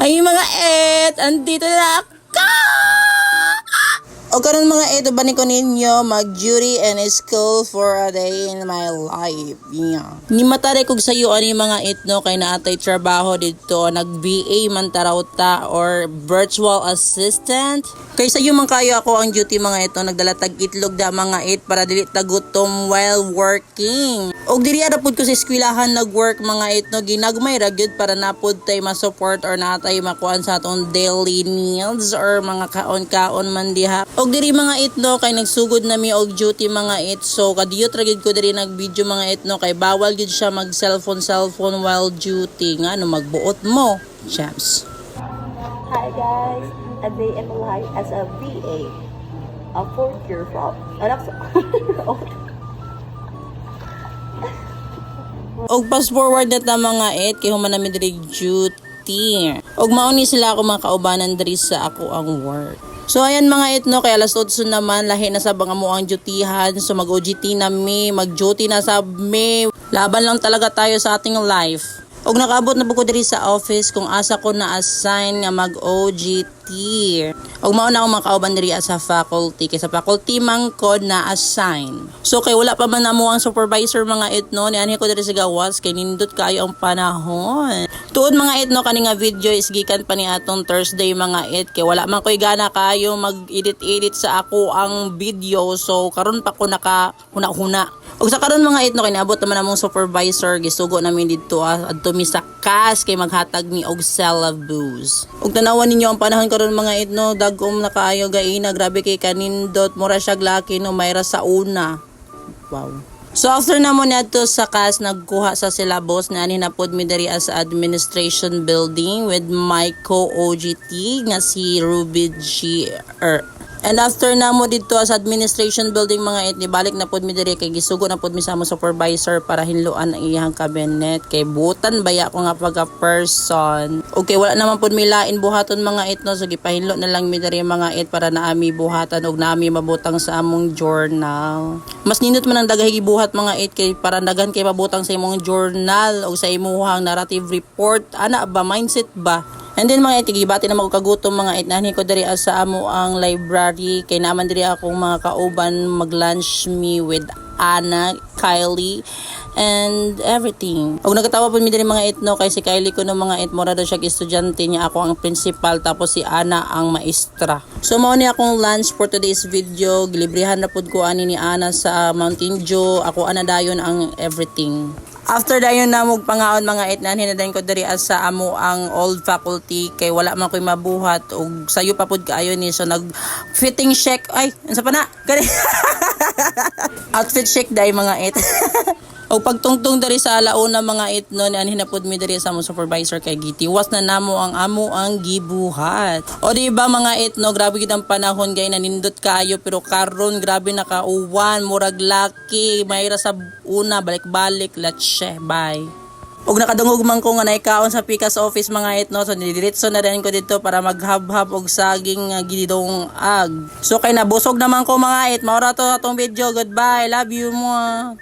Ay mga et, andito na ako! O karon mga eto, bani ko ninyo mag-duty and school for a day in my life. Yeah. Ni matari kog sayo ani mga etno kay naatay trabaho dito, nag-VA man tarawta or virtual assistant. Kay sayo man kayo ako ang duty mga ito, nagdala tag itlog da mga et para dili tagutom while working. Og diri ara pud ko sa eskwelahan nag-work mga etno, ginagmay ra gyud para napud tay ma-support or natay makuan sa atong daily needs or mga kaon-kaon man diha. Og diri mga itno kay nagsugod na mi og duty mga it, so kadiyot ra gyud ko diri nag-video mga itno kay bawal gyud siya mag cellphone while duty nga no magbuot mo. Champs. Hi guys, a day in life as a VA, a fourth year from anak sa Og fast forward na ta mga it kay human nami diri duty. Og mauni sila ako mga kaubanan diri sa ako ang work. So ayan mga itno, kay alas 8 naman, lahi na sa banga mo ang dutihan. So mag-OJT na mi, mag-duty na sa mi. Laban lang talaga tayo sa ating life. Og nakaabot na po ko diri sa office kung asa ko na-assign nga mag-OJT. Og mauna akong makauban diri sa faculty. Kay sa faculty man ko na-assign. So kay wala pa man namo ang supervisor mga itno, nianhi ko diri sa gawas kay nindot kayo ang panahon. Tuod mga itno kani nga video is gikan pa ni atong Thursday mga it, kay wala man koy gana kayo mag-edit sa ako ang video, so karon pa ko naka huna-huna. Og sa karon mga itno kay naabot naman among supervisor, gisugo namin didto adto mi sa kas kay maghatag mi og syllabus. Og tanawan ninyo ang panahon karon mga itno, dagom na kaayo gaina, grabe kay kanindot, mura siya glaki no mayra sa una. Wow. So after na mo nato sa kas, nagkuha sa syllabus na ani napod mi diri as administration building with my co-OJT nga si Ruby G. And after na mo dito sa administration building mga it, balik na pod mi diri kay gisugo na pod mi sa among supervisor para hinluan ang iyang cabinet kay butan baya ko nga pagka person. Okay, wala naman pod mi lain buhaton mga it no, so gipahinlo na lang mi diri mga it para naami buhatan og naami mabutang sa among journal. Mas nindot man ang daghay buhat mga it kay para daghan kay mabutang sa imong journal o sa imong narrative report, ana ba mindset ba? And then mga itigibati na magkagutom mga itnahin ko diri sa amo ang library kay naman diri akong mga kauban mag-lunch me with Anna, Kylie, and everything. Og nagatawa po mi diri mga itno kay si Kylie ko no mga it, mura daw siya estudyante niya, ako ang principal tapos si Anna ang maestra. So mao ni akong lunch for today's video, gilibrihan na pud ko ani ni Anna sa Mountain Dew, ako ana dayon ang everything. After dayon na mog pangaon mga itnan, hinadayon ko diri sa amo ang old faculty kay wala man koy mabuhat og sayo pa pud kaayo ni, so nag fitting check ay unsa pa na outfit check day mga it. O pagtungtong dari sa alauna mga itno, ni anhin na pud mi diri sa among supervisor kay gitiwas na namo ang amo ang gibuhat. O di ba mga itno, grabe gid ang panahon gay nanindot kayo, pero karon grabe na kauwan, murag laki, mayra sa una balik-balik, latse, bye. Og nakadungog man ko nga naikaon sa Pikas office mga itno, so nidiretso na rin ko dito para maghab-hab og saging gidong ag. So kay nabusog naman ko mga it, maura to atong video, goodbye, love you mo.